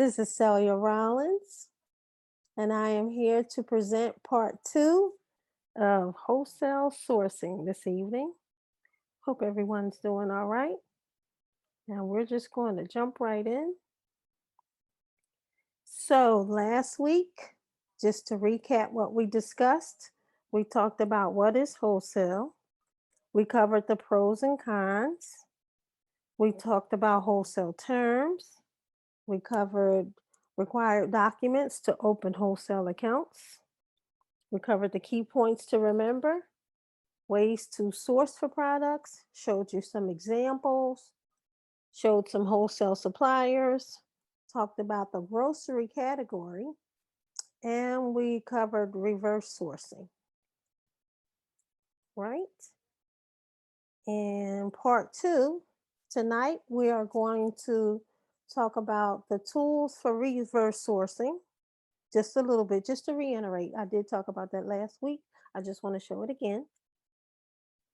This is Celia Rollins, and I am here to present part two of wholesale sourcing this evening. Hope everyone's doing all right. Now we're just going to jump right in. So, last week, just to recap what we discussed, we talked about what is wholesale, we covered the pros and cons, we talked about wholesale terms, we covered required documents to open wholesale accounts. We covered the key points to remember, ways to source for products, showed you some examples, showed some wholesale suppliers, talked about the grocery category, and we covered reverse sourcing, right? In part two, tonight we are going to talk about the tools for reverse sourcing just a little bit, just to reiterate. I did talk about that last week. I just want to show it again.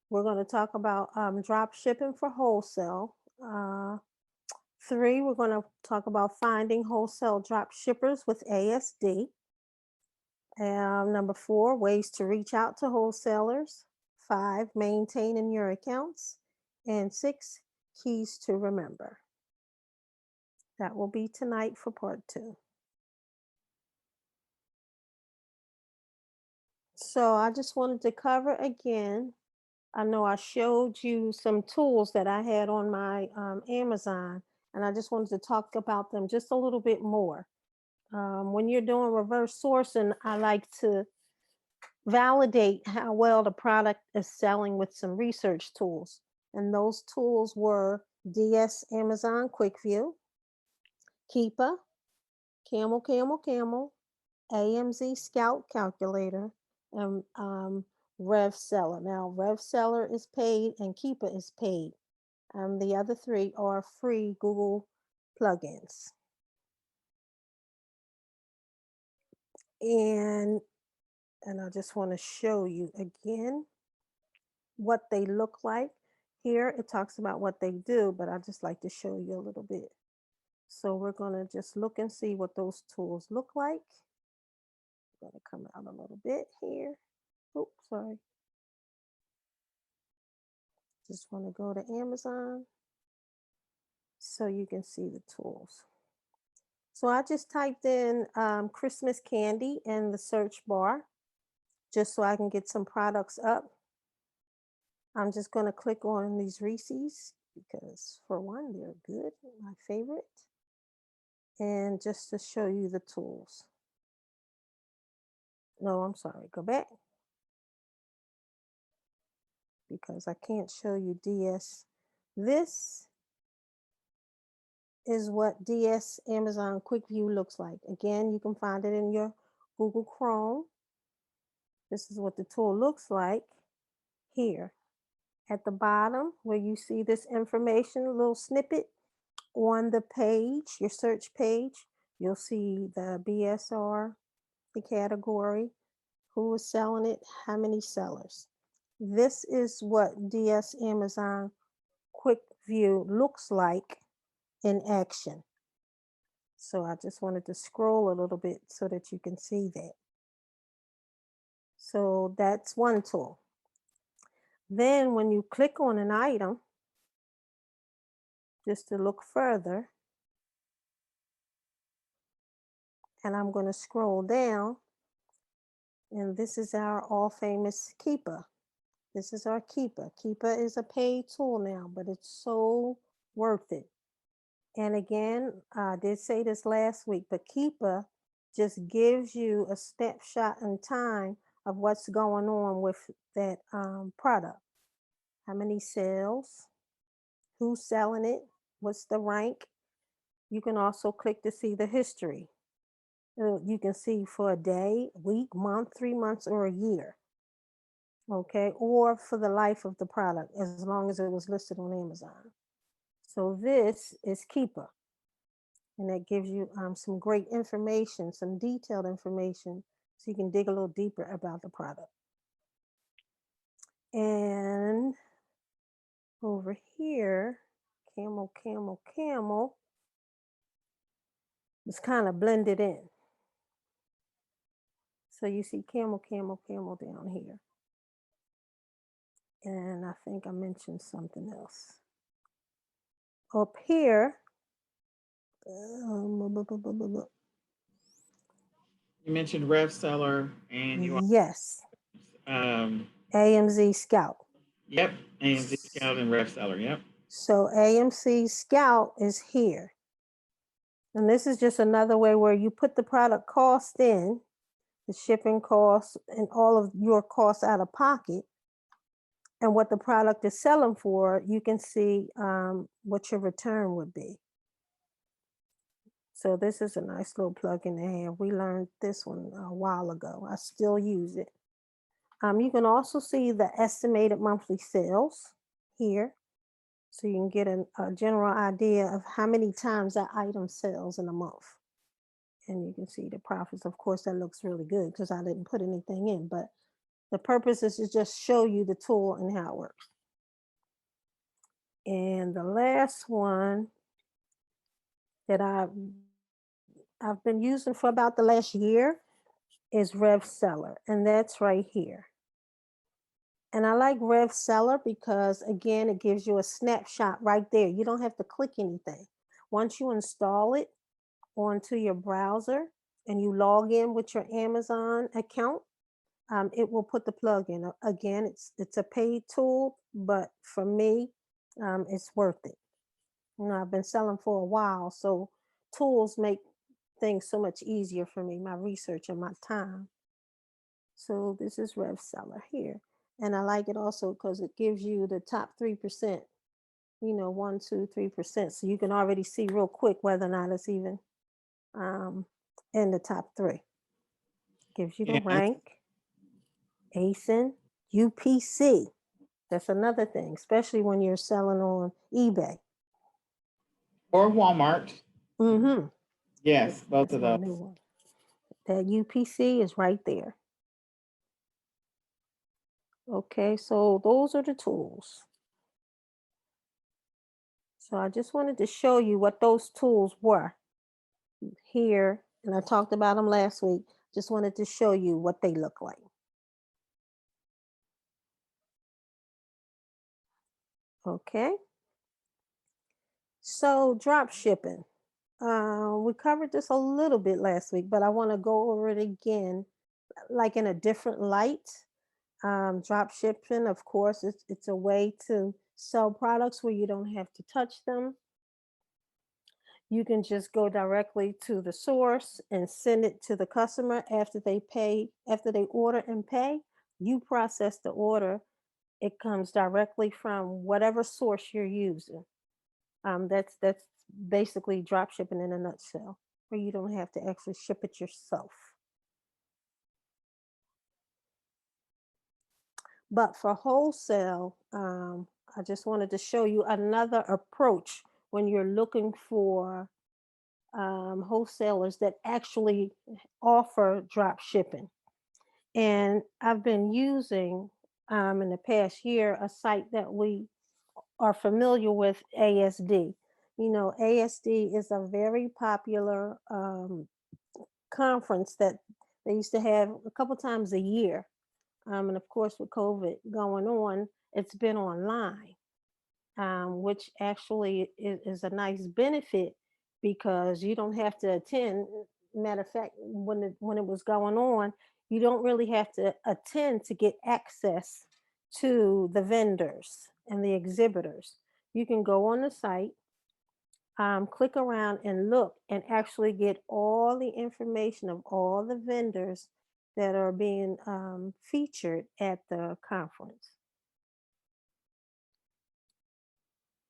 We're going to talk about drop shipping for wholesale. Three, we're going to talk about finding wholesale drop shippers with ASD. Number four, ways to reach out to wholesalers. Five, maintaining your accounts. And six, keys to remember. That will be tonight for part two. So I just wanted to cover again. I know I showed you some tools that I had on my Amazon, and I just wanted to talk about them just a little bit more. When you're doing reverse sourcing, I like to validate how well the product is selling with some research tools. And those tools were DS Amazon Quick View, Keepa, Camel, AMZ Scout Calculator, and Rev Seller. Now, Rev Seller is paid and Keepa is paid. The other three are free Google plugins. And I just want to show you again what they look like. Here it talks about what they do, but I just like to show you a little bit. So we're going to just look and see what those tools look like. I'm going to come out a little bit here. Oops, sorry. Just want to go to Amazon so you can see the tools. So I just typed in Christmas candy in the search bar just so I can get some products up. I'm just going to click on these Reese's because, for one, they're good, my favorite. And just to show you the tools. No, I'm sorry, go back. Because I can't show you DS. This is what DS Amazon Quick View looks like. Again, you can find it in your Google Chrome. This is what the tool looks like here. At the bottom, where you see this information, a little snippet on the page, your search page, you'll see the BSR, the category, who is selling it, how many sellers. This is what DS Amazon Quick View looks like in action. So I just wanted to scroll a little bit so that you can see that. So that's one tool. Then when you click on an item, just to look further, and I'm going to scroll down, and this is our all famous Keepa. This is our Keepa. Keepa is a paid tool now, but it's so worth it. And again, I did say this last week, but Keepa just gives you a snapshot in time of what's going on with that product. How many sales, who's selling it, what's the rank. You can also click to see the history. You can see for a day, week, month, 3 months, or a year. Okay, or for the life of the product, as long as it was listed on Amazon. So this is Keepa. And that gives you some great information, some detailed information, so you can dig a little deeper about the product. And over here, camel, It's kind of blended in. So you see camel, camel, camel down here. And I think I mentioned something else. Up here, um, You mentioned Rev Seller and yes, um, AMZ Scout. yep, AMZ Scout and Rev Seller. Yep. So AMC Scout is here. And this is just another way where you put the product cost in, the shipping costs and all of your costs out of pocket, and what the product is selling for, you can see what your return would be. So this is a nice little plugin to have. We learned this one a while ago. I still use it. You can also see the estimated monthly sales here. So you can get a general idea of how many times that item sells in a month. And you can see the profits. Of course, that looks really good because I didn't put anything in, but the purpose is to just show you the tool and how it works. And the last one that I've been using for about the last year is Rev Seller, and that's right here. And I like Rev Seller because again, it gives you a snapshot right there. You don't have to click anything. Once you install it onto your browser and you log in with your Amazon account, it will put the plug in. Again, it's a paid tool, but for me, it's worth it. You know, I've been selling for a while, so tools make things so much easier for me, my research and my time. So this is Rev Seller here. And I like it also because it gives you the top 3%, you know, 1, 2, 3%. So you can already see real quick whether or not it's even um, in the top 3. Gives you the Yeah. rank, ASIN, UPC. That's another thing, especially when you're selling on eBay. Or Walmart. Mm-hmm. Yes, both That's of my those. new one. That UPC is right there. Okay, so those are the tools. So I just wanted to show you what those tools were here. And I talked about them last week. Just wanted to show you what they look like. Okay. So drop shipping. We covered this a little bit last week, but I want to go over it again, like in a different light. Drop shipping, of course, it's a way to sell products where you don't have to touch them. You can just go directly to the source and send it to the customer after they pay, after they order and pay. You process the order. It comes directly from whatever source you're using. That's basically drop shipping in a nutshell, where you don't have to actually ship it yourself. But for wholesale, I just wanted to show you another approach when you're looking for wholesalers that actually offer drop shipping. And I've been using in the past year a site that we are familiar with, ASD. You know, ASD is a very popular conference that they used to have a couple times a year. And of course, with COVID going on, it's been online, which actually is a nice benefit because you don't have to attend. Matter of fact, when it was going on, you don't really have to attend to get access to the vendors and the exhibitors. You can go on the site, click around and look and actually get all the information of all the vendors that are being featured at the conference.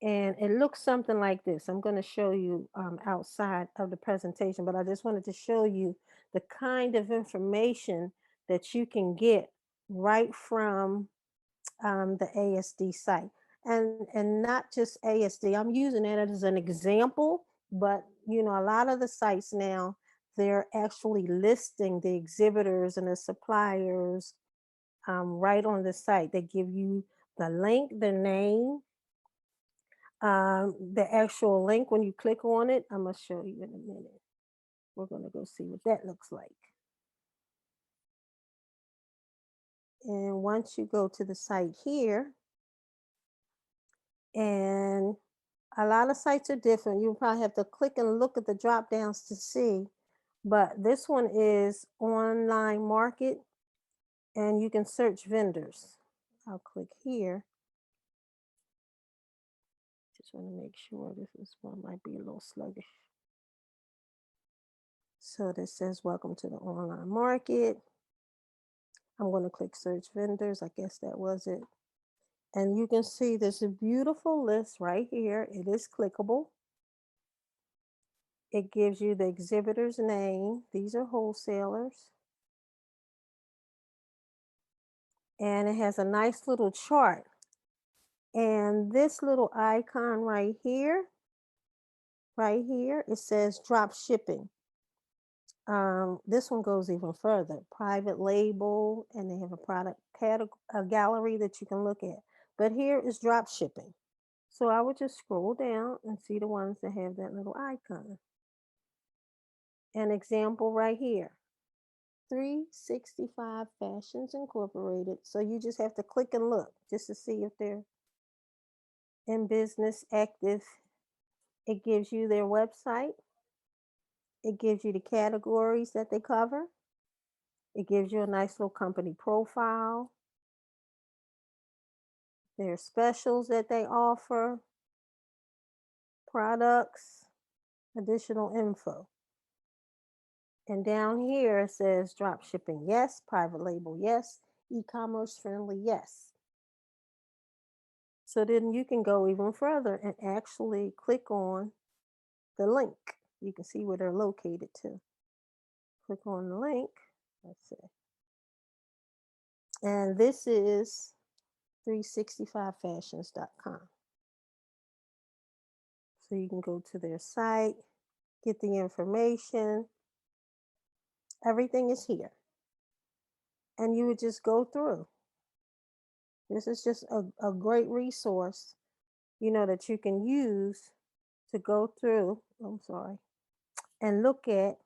And it looks something like this. I'm going to show you outside of the presentation, but I just wanted to show you the kind of information that you can get right from the ASD site. And not just ASD. I'm using it as an example, but you know, a lot of the sites now, they're actually listing the exhibitors and the suppliers right on the site. They give you the link, the name, the actual link. When you click on it, I'm gonna show you in a minute. We're going to go see what that looks like. And once you go to the site here, and a lot of sites are different. You probably have to click and look at the drop downs to see. But this one is online market, and you can search vendors. I'll click here. Just want to make sure this one might be a little sluggish. So this says, welcome to the online market. I'm going to click search vendors. I guess that was it. And you can see there's a beautiful list right here. It is clickable. It gives you the exhibitor's name. These are wholesalers. And it has a nice little chart. And this little icon right here, it says drop shipping. This one goes even further, private label, and they have a product gallery that you can look at. But here is drop shipping. So I would just scroll down and see the ones that have that little icon. An example right here, 365 Fashions Incorporated. So you just have to click and look just to see if they're in business, active. It gives you their website. It gives you the categories that they cover. It gives you a nice little company profile. Their specials that they offer, products, additional info. And down here it says drop shipping, yes, private label, yes, e-commerce friendly, yes. So then you can go even further and actually click on the link. You can see where they're located too. Click on the link. Let's see. And this is 365fashions.com. So you can go to their site, get the information. Everything is here. And you would just go through. This is just a great resource, that you can use to go through, and look at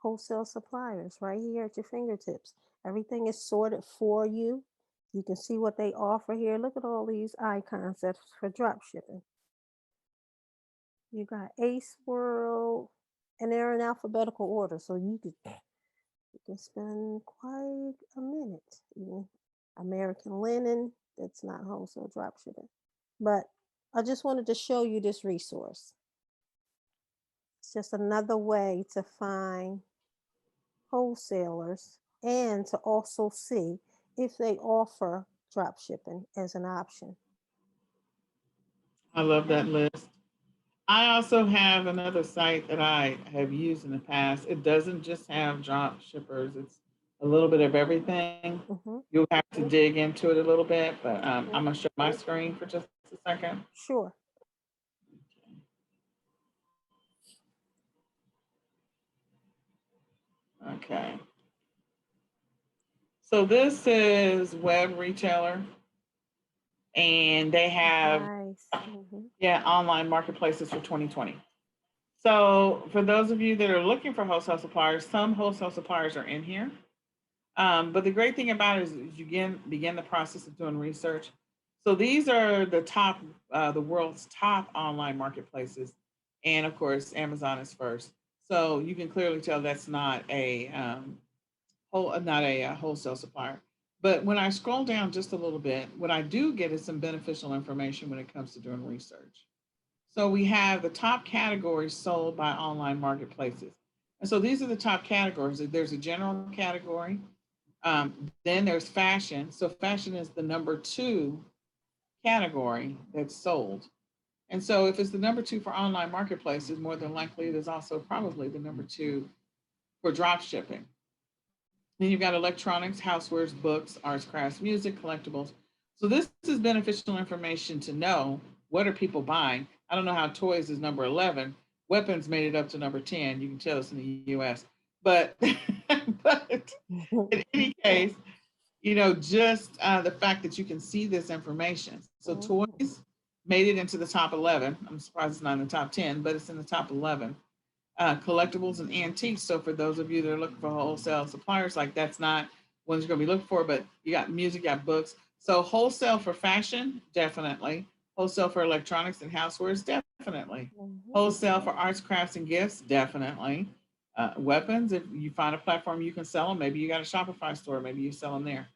wholesale suppliers right here at your fingertips. Everything is sorted for you. You can see what they offer here. Look at all these icons that's for drop shipping. You got Ace World, and they're in alphabetical order, so you can spend quite a minute. American Linen, that's not wholesale drop shipping. But I just wanted to show you this resource. It's just another way to find wholesalers and to also see if they offer drop shipping as an option. I love that list. I also have another site that I have used in the past. It doesn't just have drop shippers, it's a little bit of everything. Mm-hmm. You'll have to dig into it a little bit, but I'm going to show my screen for just a second. Sure. Okay. So this is web retailer, and they have Nice. online marketplaces for 2020. So for those of you that are looking for wholesale suppliers, some wholesale suppliers are in here. But the great thing about it is you begin the process of doing research. So these are the world's top online marketplaces, and of course Amazon is first. So you can clearly tell that's not a wholesale supplier. But when I scroll down just a little bit, what I do get is some beneficial information when it comes to doing research. So we have the top categories sold by online marketplaces. And so these are the top categories. There's a general category. Then there's fashion. So fashion is the number 2 category that's sold. And so if it's the number 2 for online marketplaces, more than likely it is also probably the number 2 for drop shipping. Then you've got electronics, housewares, books, arts, crafts, music, collectibles. So this is beneficial information to know. What are people buying? I don't know how toys is number 11. Weapons made it up to number 10. You can tell it's in the US. But, but in any case, just the fact that you can see this information. So toys made it into the top 11. I'm surprised it's not in the top 10, but it's in the top 11. collectibles and antiques. So for those of you that are looking for wholesale suppliers, like that's not what you're going to be looking for, but you got music, you got books. So wholesale for fashion, definitely. Wholesale for electronics and housewares, definitely. Mhm. Wholesale for arts, crafts, and gifts, definitely. Weapons, if you find a platform you can sell them, maybe you got a Shopify store, maybe you sell them there.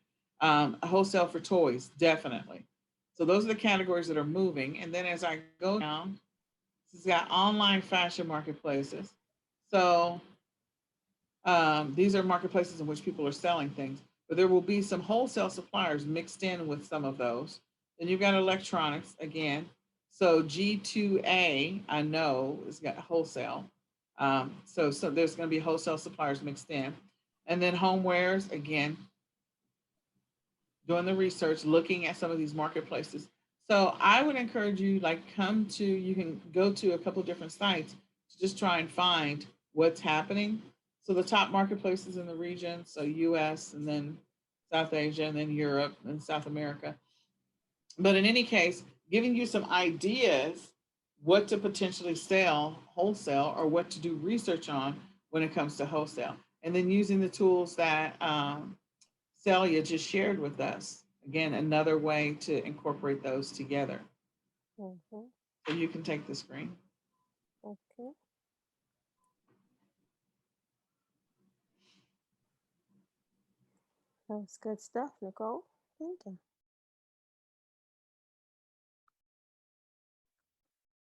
Wholesale for toys, definitely. So those are the categories that are moving. And then as I go down, it's got online fashion marketplaces. So these are marketplaces in which people are selling things, but there will be some wholesale suppliers mixed in with some of those. Then you've got electronics again. So G2A, I know, has got wholesale. So there's going to be wholesale suppliers mixed in. And then homewares, again, doing the research, looking at some of these marketplaces. So I would encourage you, like, you can go to a couple of different sites to just try and find what's happening. So the top marketplaces in the region, so US and then South Asia and then Europe and South America. But in any case, giving you some ideas what to potentially sell wholesale or what to do research on when it comes to wholesale. And then using the tools that Celia just shared with us. Again, another way to incorporate those together. Mhm. So you can take the screen. Okay. That's good stuff, Nicole. Thank you.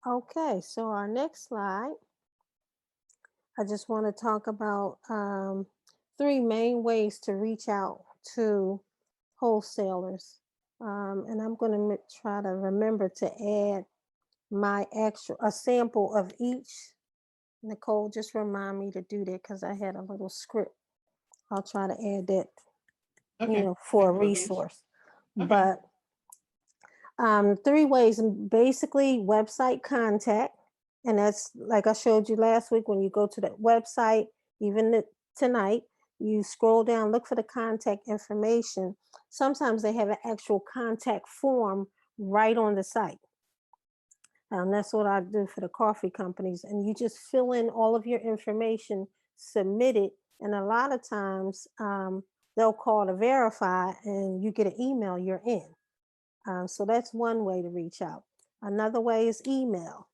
Okay, so our next slide, I just want to talk about three main ways to reach out to wholesalers. And I'm going to try to remember to add a sample of each. Nicole, just remind me to do that because I had a little script. I'll try to add that, Okay. for a Sample of each. resource. Okay. But three ways, basically website contact. And that's like I showed you last week when you go to that website, even tonight, you scroll down, look for the contact information. Sometimes they have an actual contact form right on the site. That's what I do for the coffee companies. And you just fill in all of your information, submit it. And a lot of times they'll call to verify and you get an email, you're in. So that's one way to reach out. Another way is email.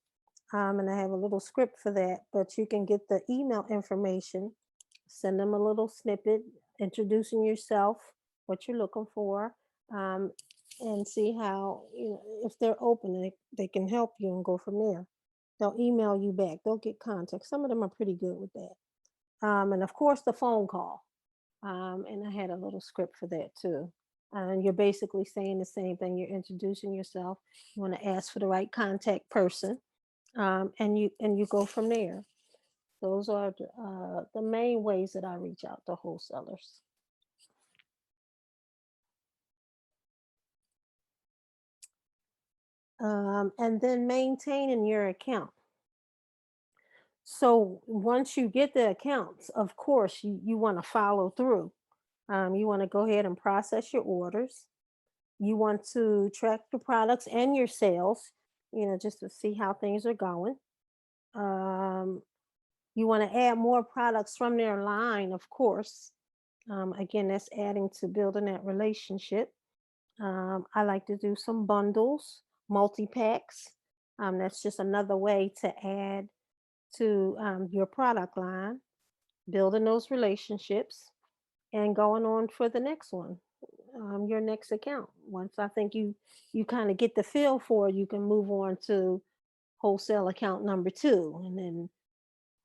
And I have a little script for that, but you can get the email information, send them a little snippet introducing yourself, what you're looking for, um, and see how, if they're open, they can help you and go from there. They'll email you back, they'll get contact. Some of them are pretty good with that. And of course, the phone call. And I had a little script for that too. And you're basically saying the same thing. You're introducing yourself. You want to ask for the right contact person, and you go from there. Those are the main ways that I reach out to wholesalers. And then maintaining your account. So once you get the accounts, of course, you want to follow through. You want to go ahead and process your orders. You want to track the products and your sales, just to see how things are going. Um, you want to add more products from their line, of course. Again, that's adding to building that relationship. I like to do some bundles, multi packs. That's just another way to add to your product line, building those relationships, and going on for the next one, your next account. Once I think you kind of get the feel for it, you can move on to wholesale account number two, and then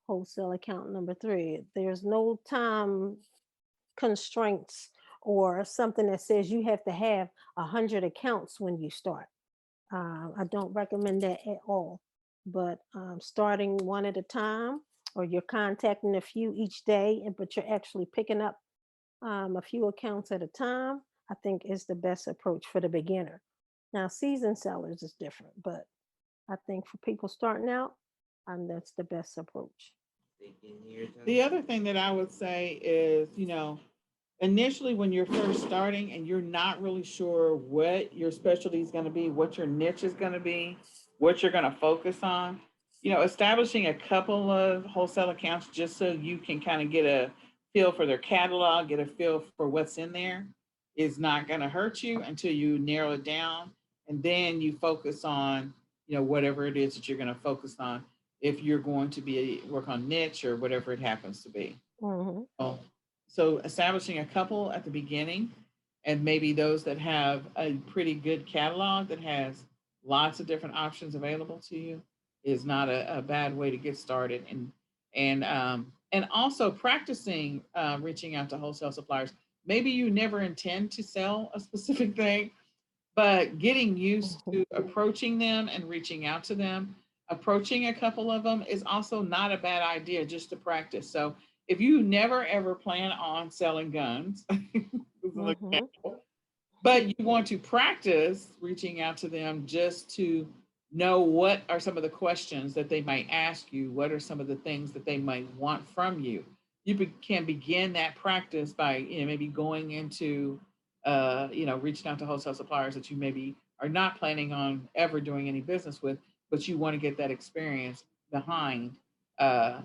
wholesale account number three. There's no time constraints or something that says you have to have 100 accounts when you start. I don't recommend that at all. But starting one at a time, or you're contacting a few each day, but you're actually picking up a few accounts at a time, I think is the best approach for the beginner. Now, seasoned sellers is different, but I think for people starting out, that's the best approach. The other thing that I would say is, initially when you're first starting and you're not really sure what your specialty is going to be, what your niche is going to be, what you're going to focus on, establishing a couple of wholesale accounts just so you can kind of get a feel for their catalog, get a feel for what's in there is not going to hurt you until you narrow it down. And then you focus on, whatever it is that you're going to focus on if you're going to be work on niche or whatever it happens to be. Mm-hmm. So establishing a couple at the beginning and maybe those that have a pretty good catalog that has lots of different options available to you is not a bad way to get started. And also practicing reaching out to wholesale suppliers. Maybe you never intend to sell a specific thing, but getting used to approaching them and reaching out to them, approaching a couple of them is also not a bad idea just to practice. So if you never ever plan on selling guns, Mm-hmm. but you want to practice reaching out to them just to know what are some of the questions that they might ask you, what are some of the things that they might want from you. You can begin that practice by maybe going into reaching out to wholesale suppliers that you maybe are not planning on ever doing any business with, but you want to get that experience behind uh,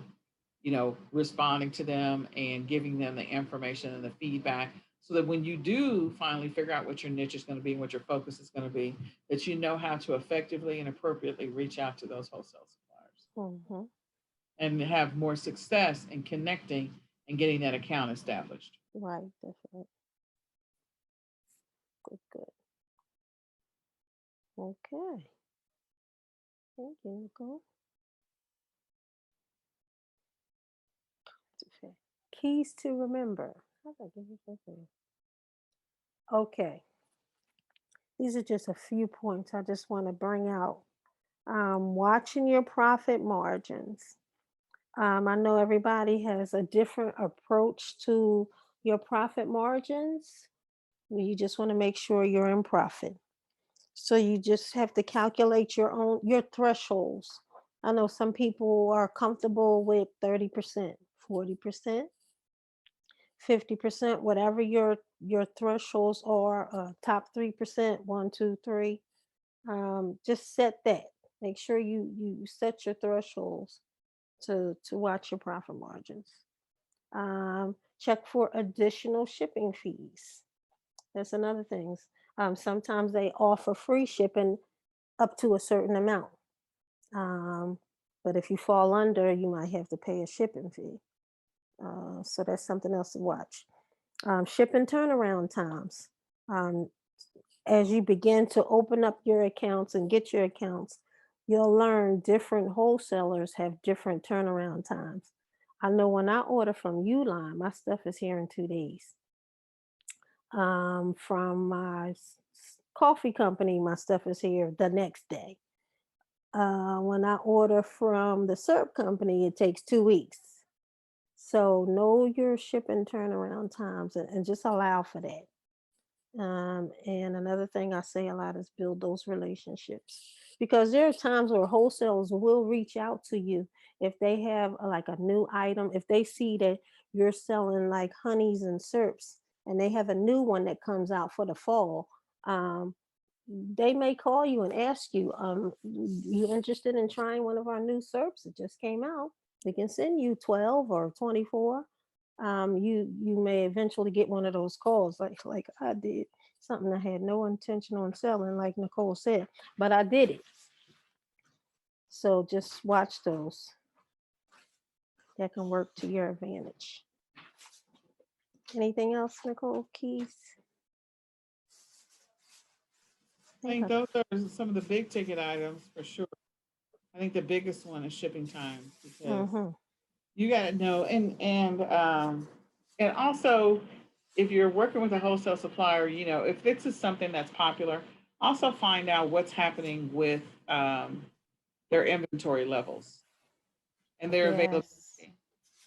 responding to them and giving them the information and the feedback so that when you do finally figure out what your niche is going to be and what your focus is going to be, that you know how to effectively and appropriately reach out to those wholesale suppliers Mm-hmm. and have more success in connecting and getting that account established. Right, definitely. Good, good. Okay. Thank you, Nicole. Keys to remember. How did I give you something? Okay. These are just a few points I just want to bring out. Watching your profit margins. I know everybody has a different approach to your profit margins. You just want to make sure you're in profit. So you just have to calculate your thresholds. I know some people are comfortable with 30%, 40%, 50%, whatever your thresholds are, top 3%, one, two, three. Just set that. Make sure you set your thresholds to watch your profit margins. Check for additional shipping fees. That's another thing. Sometimes they offer free shipping up to a certain amount. Um, but if you fall under, you might have to pay a shipping fee. So that's something else to watch. Shipping turnaround times. Um, as you begin to open up your accounts and get your accounts, you'll learn different wholesalers have different turnaround times. I know when I order from Uline, my stuff is here in 2 days. From my coffee company, my stuff is here the next day. When I order from the syrup company, it takes 2 weeks. So know your shipping turnaround times and just allow for that. And another thing I say a lot is build those relationships because there are times where wholesalers will reach out to you if they have like a new item, if they see that you're selling like honeys and syrups and they have a new one that comes out for the fall. Um, they may call you and ask you, you interested in trying one of our new syrups? It just came out. We can send you 12 or 24. You may eventually get one of those calls like I did, something I had no intention on selling, like Nicole said, but I did it. So just watch those. That can work to your advantage. Anything else, Nicole? Keys? I think those are some of the big ticket items for sure. I think the biggest one is shipping times because Mm-hmm. you got to know and also if you're working with a wholesale supplier, if this is something that's popular, also find out what's happening with their inventory levels and their availability. Yes.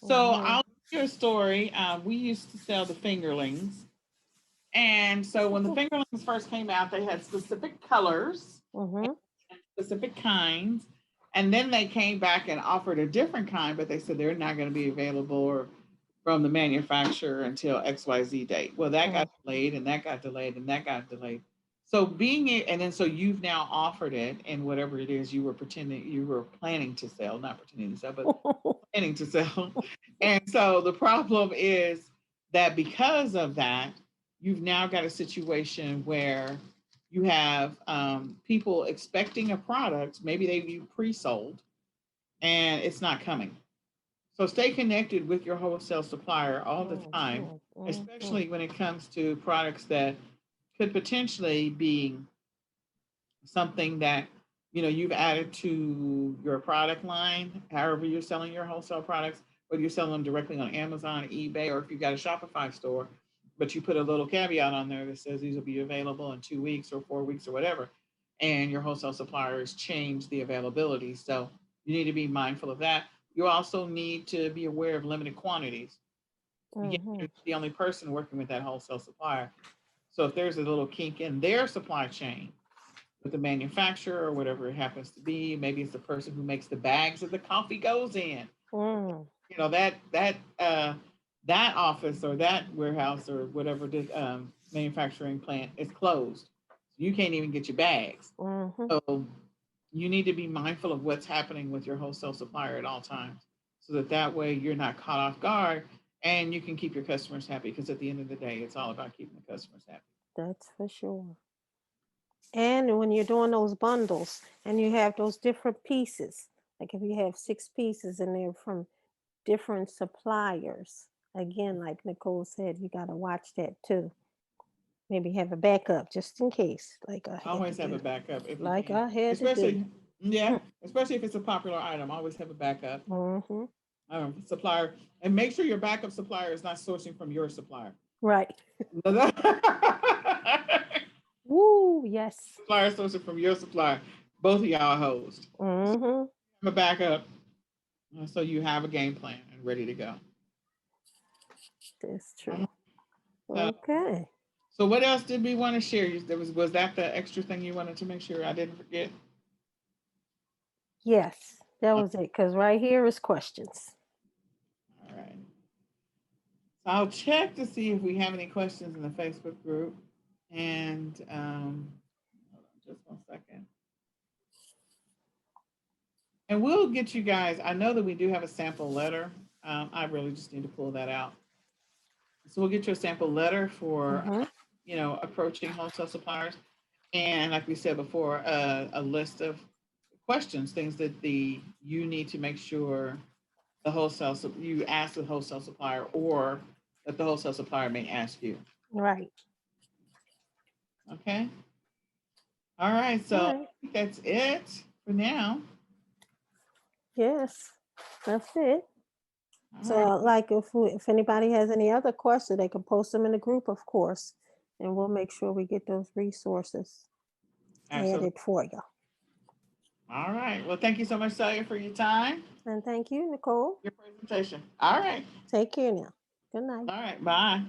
So Mm-hmm. I'll give you a story. We used to sell the fingerlings. And so when the fingerlings first came out, they had specific colors, Mm-hmm. specific kinds. And then they came back and offered a different kind, but they said they're not going to be available or from the manufacturer until XYZ date. Well, that got delayed and that got delayed and that got delayed. So and then so you've now offered it, and whatever it is you were planning to sell, not pretending to sell, but planning to sell. And so the problem is that because of that, you've now got a situation where you have people expecting a product, maybe you pre-sold, and it's not coming. So stay connected with your wholesale supplier all the time, especially when it comes to products that could potentially be something that you've added to your product line, however you're selling your wholesale products, whether you're selling them directly on Amazon, eBay, or if you've got a Shopify store, but you put a little caveat on there that says these will be available in 2 weeks or 4 weeks or whatever, and your wholesale suppliers change the availability. So you need to be mindful of that. You also need to be aware of limited quantities. You're the only person working with that wholesale supplier. So if there's a little kink in their supply chain with the manufacturer or whatever it happens to be, maybe it's the person who makes the bags that the coffee goes in. That office or that warehouse or whatever the manufacturing plant is closed. You can't even get your bags. So you need to be mindful of what's happening with your wholesale supplier at all times, so that way you're not caught off guard and you can keep your customers happy, because at the end of the day, it's all about keeping the customers happy. That's for sure. And when you're doing those bundles and you have those different pieces, like if you have 6 pieces and they're from different suppliers, again, like Nicole said, you got to watch that too. Maybe have a backup just in case. Like I always have a backup if like you can. I had Especially, to do. especially if it's a popular item, always have a backup Mm-hmm. supplier, and make sure your backup supplier is not sourcing from your supplier. Right. Woo, yes. Supplier sourcing from your supplier. Both of y'all are host. Mm-hmm. Have a backup, so you have a game plan and ready to go. That's true. So, Okay. so what else did we want to share? Was that the extra thing you wanted to make sure I didn't forget? Yes, that was it. Because right here is questions. All right. So I'll check to see if we have any questions in the Facebook group. And hold on just 1 second. And we'll get you guys, I know that we do have a sample letter. I really just need to pull that out. So we'll get you a sample letter for, approaching wholesale suppliers. And like we said before, a list of questions, things that you need to make sure you ask the wholesale supplier, or that the wholesale supplier may ask you. Right. Okay. All right. So All right. I think that's it for now. Yes, that's it. All So, right. like, if anybody has any other questions, they can post them in the group, of course, and we'll make sure we get those resources Absolutely. added for you. All right. Well, thank you so much, Celia, for your time. And thank you, Nicole. Your presentation. All right. Take care now. Good night. All right. Bye.